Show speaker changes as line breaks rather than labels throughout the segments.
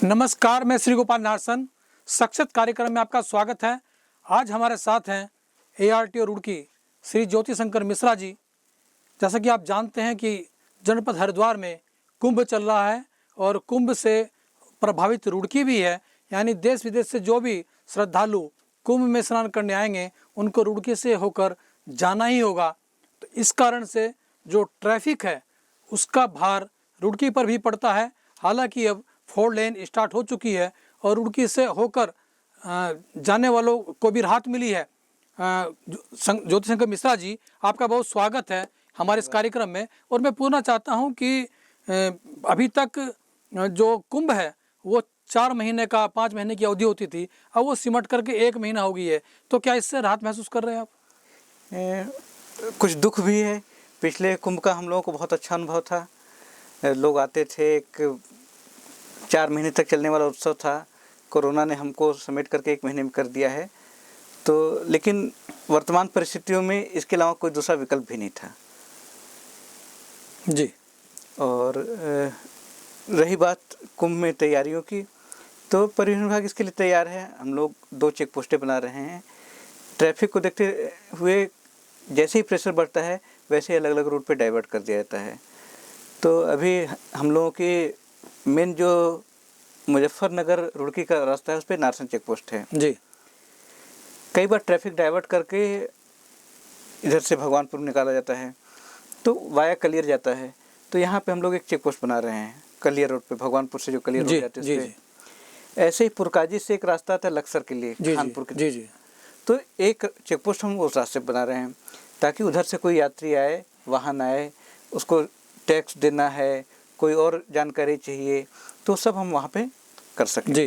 नमस्कार, मैं श्री गोपाल नारसन सक्षत कार्यक्रम में आपका स्वागत है। आज हमारे साथ हैं ARTO रुड़की श्री ज्योति शंकर मिश्रा जी। जैसा कि आप जानते हैं कि जनपद हरिद्वार में कुंभ चल रहा है और कुंभ से प्रभावित रुड़की भी है, यानी देश विदेश से जो भी श्रद्धालु कुंभ में स्नान करने आएंगे उनको रुड़की से होकर जाना ही होगा। तो इस कारण से जो ट्रैफिक है उसका भार रुड़की पर भी पड़ता है। हालांकि अब 4 लेन स्टार्ट हो चुकी है और रुड़की से होकर जाने वालों को भी राहत मिली है। ज्योति शंकर मिश्रा जी, आपका बहुत स्वागत है हमारे इस कार्यक्रम में। और मैं पूछना चाहता हूं कि अभी तक जो कुंभ है वो 4 महीने का 5 महीने की अवधि होती थी, अब वो सिमट करके 1 महीना हो गई है। तो क्या इससे राहत महसूस कर रहे हैं आप?
कुछ दुख भी है। पिछले कुंभ का हम लोगों को बहुत अच्छा अनुभव था। लोग आते थे, एक 4 महीने तक चलने वाला उत्सव था। कोरोना ने हमको समेट करके 1 महीने में कर दिया है। तो लेकिन वर्तमान परिस्थितियों में इसके अलावा कोई दूसरा विकल्प भी नहीं था
जी।
और रही बात कुंभ में तैयारियों की, तो परिवहन विभाग इसके लिए तैयार है। हम लोग 2 चेक पोस्टें बना रहे हैं। ट्रैफिक को देखते हुए जैसे ही प्रेशर बढ़ता है वैसे ही अलग अलग रूट पे डाइवर्ट कर दिया जाता है। तो अभी हम लोगों की मेन जो मुजफ्फरनगर रुड़की का रास्ता है उस पर नारसन चेक पोस्ट है
जी।
कई बार ट्रैफिक डाइवर्ट करके इधर से भगवानपुर निकाला जाता है तो वाया कलियर जाता है। तो यहाँ पे हम लोग एक चेक पोस्ट बना रहे हैं कलियर रोड पे, भगवानपुर से जो कलियर रोड जाते हैं उस पे। ऐसे ही पुरकाजी से एक रास्ता था लक्सर के लिए, खानपुर के लिए। तो एक चेक पोस्ट हम उस रास्ते बना रहे हैं ताकि उधर से कोई यात्री आए, वाहन आए, उसको टैक्स देना है, कोई और जानकारी चाहिए, तो सब हम वहाँ पे कर सकें।
जी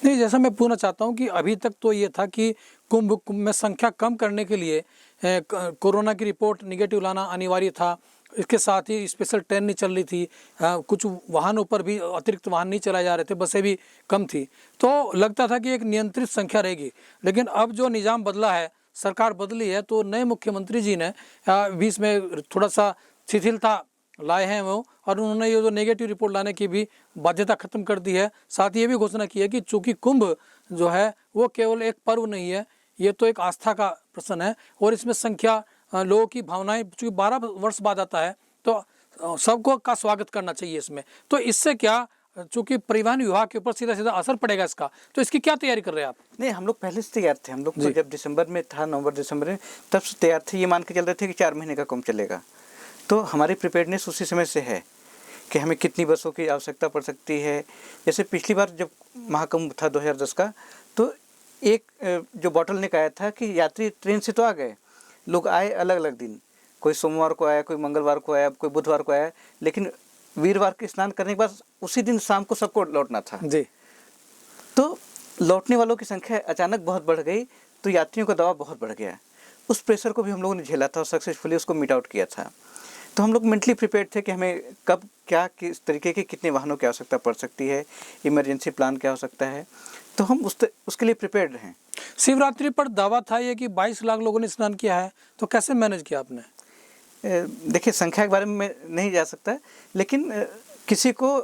नहीं, जैसा मैं पूछना चाहता हूँ कि अभी तक तो ये था कि कुंभ में संख्या कम करने के लिए कोरोना की रिपोर्ट निगेटिव लाना अनिवार्य था। इसके साथ ही स्पेशल ट्रेन नहीं चल रही थी, कुछ वाहनों पर भी अतिरिक्त वाहन नहीं चलाए जा रहे थे, बसें भी कम थी। तो लगता था कि एक नियंत्रित संख्या रहेगी। लेकिन अब जो निज़ाम बदला है, सरकार बदली है, तो नए मुख्यमंत्री जी ने बीच में थोड़ा सा शिथिलता लाए हैं वो, और उन्होंने ये जो नेगेटिव रिपोर्ट लाने की भी बाध्यता खत्म कर दी है। साथ ही ये भी घोषणा की है कि चूंकि कुंभ जो है वो केवल एक पर्व नहीं है, ये तो एक आस्था का प्रश्न है और इसमें संख्या लोगों की भावनाएं, चूँकि 12 वर्ष बाद आता है तो सबको का स्वागत करना चाहिए इसमें। तो इससे क्या, चूँकि परिवहन विभाग के ऊपर सीधा सीधा असर पड़ेगा इसका, तो इसकी क्या तैयारी कर रहे हैं आप?
नहीं, हम लोग पहले से तैयार थे। हम लोग तो जब दिसंबर में था, नवंबर दिसंबर में, तब से तैयार थे। ये मान के चल रहे थे कि 4 महीने का कुंभ चलेगा। तो हमारी प्रिपेयर्डनेस उसी समय से है कि हमें कितनी बसों की आवश्यकता पड़ सकती है। जैसे पिछली बार जब महाकुंभ था 2010 का, तो एक जो बॉटलनेक आया था कि यात्री ट्रेन से तो आ गए, लोग आए अलग अलग दिन, कोई सोमवार को आया, कोई मंगलवार को आया, कोई बुधवार को आया, लेकिन वीरवार के स्नान करने के बाद उसी दिन शाम को सबको लौटना था
जी।
तो लौटने वालों की संख्या अचानक बहुत बढ़ गई, तो यात्रियों का दबाव बहुत बढ़ गया। उस प्रेशर को भी हम लोगों ने झेला था और सक्सेसफुली उसको मीट आउट किया था। तो हम लोग मेंटली प्रिपेयर्ड थे कि हमें कब क्या किस तरीके के कितने वाहनों की आवश्यकता पड़ सकती है, इमरजेंसी प्लान क्या हो सकता है, तो हम उसके लिए प्रिपेयर्ड हैं।
शिवरात्रि पर दावा था ये कि 22 लाख लोगों ने स्नान किया है, तो कैसे मैनेज किया आपने?
देखिए, संख्या के बारे में मैं नहीं जा सकता, लेकिन किसी को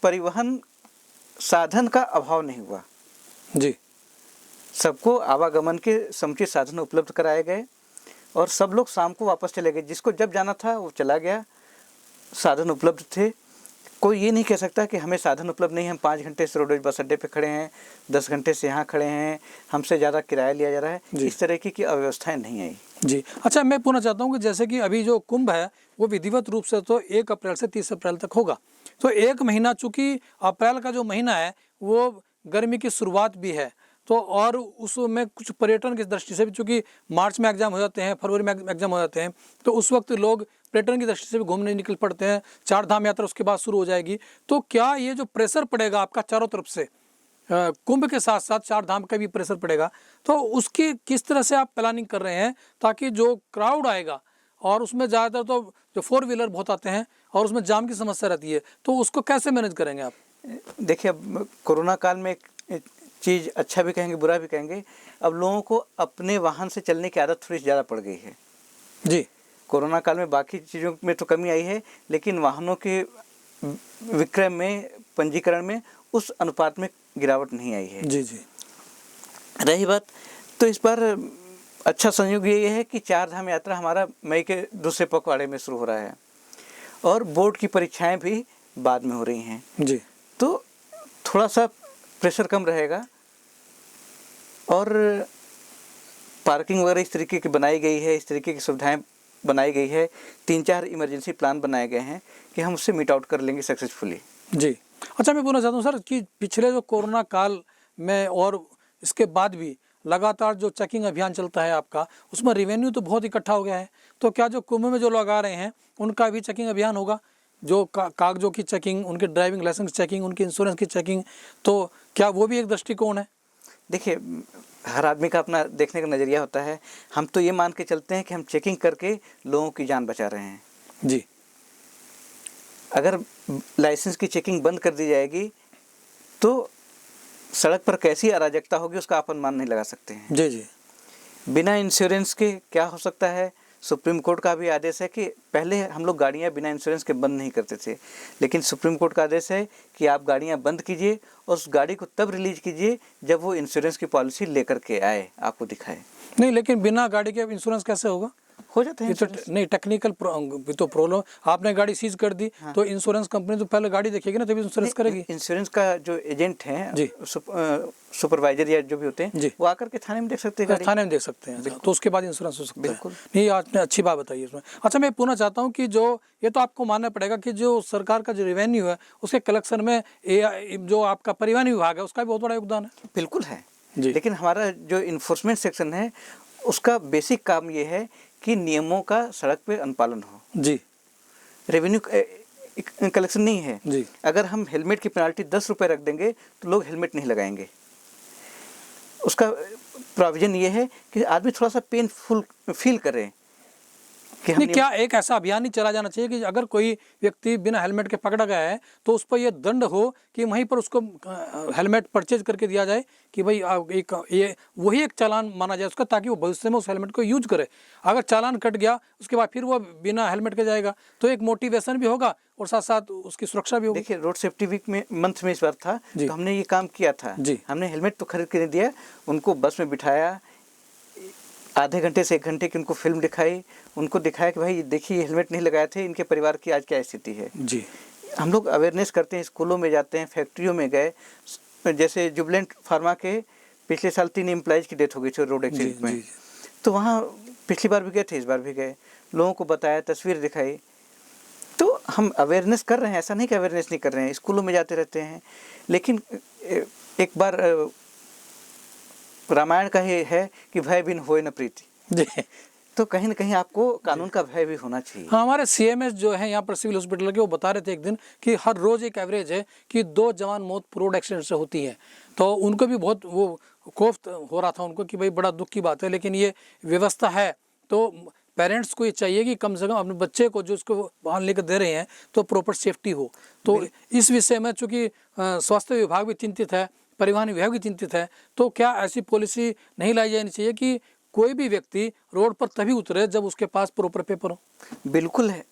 परिवहन साधन का अभाव नहीं हुआ
जी।
सबको आवागमन के समुचित साधन उपलब्ध कराए गए और सब लोग शाम को वापस चले गए। जिसको जब जाना था वो चला गया, साधन उपलब्ध थे। कोई ये नहीं कह सकता कि हमें साधन उपलब्ध नहीं है, हम 5 घंटे से रोडवेज बस अड्डे पे खड़े हैं, 10 घंटे से यहाँ खड़े हैं, हमसे ज़्यादा किराया लिया जा रहा है। इस तरह की अव्यवस्थाएं नहीं आई
जी। अच्छा, मैं पूछना चाहता हूँ कि जैसे कि अभी जो कुंभ है वो विधिवत रूप से तो 1 अप्रैल से 30 अप्रैल तक होगा। तो 1 महीना, चूँकि अप्रैल का जो महीना है वो गर्मी की शुरुआत भी है, तो और उसमें कुछ पर्यटन की दृष्टि से भी, चूँकि मार्च में एग्जाम हो जाते हैं, फरवरी में एग्जाम हो जाते हैं, तो उस वक्त लोग पर्यटन की दृष्टि से भी घूमने निकल पड़ते हैं। 4 धाम यात्रा उसके बाद शुरू हो जाएगी। तो क्या ये जो प्रेशर पड़ेगा आपका चारों तरफ से, कुंभ के साथ साथ 4 धाम का भी प्रेशर पड़ेगा, तो उसकी किस तरह से आप प्लानिंग कर रहे हैं ताकि जो क्राउड आएगा, और उसमें ज़्यादातर तो जो 4 व्हीलर बहुत आते हैं और उसमें जाम की समस्या रहती है, तो उसको कैसे मैनेज करेंगे आप?
देखिए, अब कोरोना काल में एक चीज़ अच्छा भी कहेंगे, बुरा भी कहेंगे, अब लोगों को अपने वाहन से चलने की आदत थोड़ी ज़्यादा पड़ गई है
जी।
कोरोना काल में बाकी चीज़ों में तो कमी आई है, लेकिन वाहनों के विक्रय में, पंजीकरण में उस अनुपात में गिरावट नहीं आई है।
जी जी।
रही बात, तो इस बार अच्छा संयोग ये है कि 4 धाम यात्रा हमारा मई के दूसरे पखवाड़े में शुरू हो रहा है और बोर्ड की परीक्षाएं भी बाद में हो रही हैं,
जी।
तो थोड़ा सा प्रेशर कम रहेगा और पार्किंग वगैरह इस तरीके की बनाई गई है, इस तरीके की सुविधाएं बनाई गई है, 3-4 इमरजेंसी प्लान बनाए गए हैं कि हम उससे मीट आउट कर लेंगे सक्सेसफुली।
जी। अच्छा, मैं बोलना चाहता हूँ सर कि पिछले जो कोरोना काल में और इसके बाद भी लगातार जो चेकिंग अभियान चलता है आपका, उसमें रेवेन्यू तो बहुत इकट्ठा हो गया है, तो क्या जो कुंभ में जो लोग आ रहे हैं उनका भी चेकिंग अभियान होगा? जो कागजों की चेकिंग, उनके ड्राइविंग लाइसेंस चेकिंग, उनके इंश्योरेंस की चेकिंग, तो क्या वो भी एक दृष्टिकोण है?
देखिए, हर आदमी का अपना देखने का नज़रिया होता है। हम तो ये मान के चलते हैं कि हम चेकिंग करके लोगों की जान बचा रहे हैं।
जी।
अगर लाइसेंस की चेकिंग बंद कर दी जाएगी तो सड़क पर कैसी अराजकता होगी उसका आप अनुमान नहीं लगा सकते हैं।
जी जी।
बिना इंश्योरेंस के क्या हो सकता है? सुप्रीम कोर्ट का भी आदेश है कि पहले हम लोग गाड़ियां बिना इंश्योरेंस के बंद नहीं करते थे, लेकिन सुप्रीम कोर्ट का आदेश है कि आप गाड़ियां बंद कीजिए और उस गाड़ी को तब रिलीज कीजिए जब वो इंश्योरेंस की पॉलिसी लेकर के आए, आपको दिखाए।
नहीं, लेकिन बिना गाड़ी के इंश्योरेंस कैसे होगा?
हो जाते हैं
ये तो नहीं, टेक्निकल तो प्रॉब्लम। आपने गाड़ी सीज कर दी तो इंश्योरेंस कंपनी तो पहले गाड़ी देखेगी ना, तभी इंश्योरेंस करेगी।
इंश्योरेंस का जो एजेंट है,
जी,
सुपरवाइजर या जो भी होते हैं
जी,
वो आकर के थाने में देख सकते हैं,
थाने में देख सकते हैं, तो उसके बाद इंश्योरेंस हो सकता है।
बिल्कुल।
नहीं, आपने अच्छी बात बताई इसमें। अच्छा, मैं पूछना चाहता हूँ कि जो ये तो आपको मानना पड़ेगा कि जो सरकार का जो रेवेन्यू है उसके कलेक्शन में जो आपका परिवहन विभाग है उसका भी बहुत बड़ा योगदान है।
बिल्कुल है
जी।
लेकिन हमारा जो इन्फोर्समेंट सेक्शन है उसका बेसिक काम ये है कि नियमों का सड़क पे अनुपालन हो।
जी।
रेवेन्यू कलेक्शन नहीं है।
जी।
अगर हम हेलमेट की पेनाल्टी 10 रुपये रख देंगे तो लोग हेलमेट नहीं लगाएंगे। उसका प्रोविजन ये है कि आदमी थोड़ा सा पेनफुल फील करे कि
नहीं, क्या एक ऐसा अभियान नहीं चला जाना चाहिए कि अगर कोई व्यक्ति बिना हेलमेट के पकड़ा गया है तो उस पर यह दंड हो कि वहीं पर उसको हेलमेट परचेज करके दिया जाए कि भाई एक ये वही एक चालान माना जाए उसका, ताकि वो भविष्य में उस हेलमेट को यूज करे। अगर चालान कट गया उसके बाद फिर वो बिना हेलमेट के जाएगा तो एक मोटिवेशन भी होगा और साथ साथ उसकी सुरक्षा भी होगी।
देखिए, रोड सेफ्टी वीक में मंथ में इस बार था तो हमने ये काम किया था। हमने हेलमेट तो खरीद के नहीं दिया, उनको बस में बिठाया, आधे घंटे से 1 घंटे की उनको फिल्म दिखाई, उनको दिखाया कि भाई देखिए हेलमेट नहीं लगाए थे, इनके परिवार की आज क्या स्थिति है।
जी।
हम लोग अवेयरनेस करते हैं, स्कूलों में जाते हैं, फैक्ट्रियों में गए। जैसे जुबलेंट फार्मा के पिछले साल 3 एम्प्लॉइज की डेथ हो गई थी रोड एक्सीडेंट में। तो वहाँ पिछली बार भी गए थे, इस बार भी गए, लोगों को बताया, तस्वीर दिखाई। तो हम अवेयरनेस कर रहे हैं, ऐसा नहीं कि अवेयरनेस नहीं कर रहे हैं, स्कूलों में जाते रहते हैं। लेकिन एक बार रामायण का ये है कि भय बिन होए न प्रीति।
जी।
तो कहीं ना कहीं आपको कानून का भय भी होना चाहिए।
हाँ, हमारे CMS जो है यहाँ पर सिविल हॉस्पिटल के, वो बता रहे थे एक दिन कि हर रोज एक एवरेज है कि 2 जवान मौत रोड एक्सीडेंट से होती है। तो उनको भी बहुत वो खौफ हो रहा था उनको कि भाई बड़ा दुख की बात है, लेकिन ये व्यवस्था है तो पेरेंट्स को ये चाहिए कि कम से कम अपने बच्चे को जो उसको वाहन लेकर दे रहे हैं तो प्रॉपर सेफ्टी हो। तो इस विषय में चूँकि स्वास्थ्य विभाग भी चिंतित है, परिवहन विभाग भी चिंतित है, तो क्या ऐसी पॉलिसी नहीं लाई जानी चाहिए कि कोई भी व्यक्ति रोड पर तभी उतरे जब उसके पास प्रॉपर पेपर हो?
बिल्कुल है,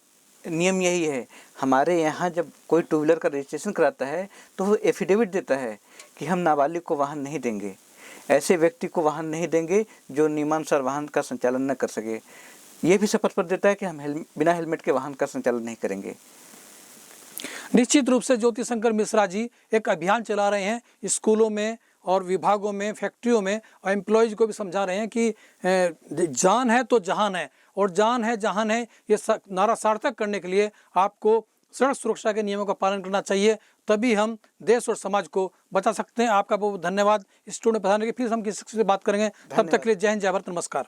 नियम यही है। हमारे यहाँ जब कोई 2 व्हीलर का रजिस्ट्रेशन कराता है तो वो एफिडेविट देता है कि हम नाबालिग को वाहन नहीं देंगे, ऐसे व्यक्ति को वाहन नहीं देंगे जो नियमानुसार वाहन का संचालन न कर सके। ये भी शपथ पत्र देता है कि हम बिना हेलमेट के वाहन का संचालन नहीं करेंगे।
निश्चित रूप से ज्योति शंकर मिश्रा जी एक अभियान चला रहे हैं स्कूलों में और विभागों में, फैक्ट्रियों में, और एम्प्लॉयज़ को भी समझा रहे हैं कि जान है तो जहान है, और जान है जहान है ये नारा सार्थक करने के लिए आपको सड़क सुरक्षा के नियमों का पालन करना चाहिए, तभी हम देश और समाज को बचा सकते हैं। आपका बहुत धन्यवाद। स्टूडियो में पधारने के, फिर हम किसी से बात करेंगे। तब तक के लिए जय हिंद, जय भारत, नमस्कार।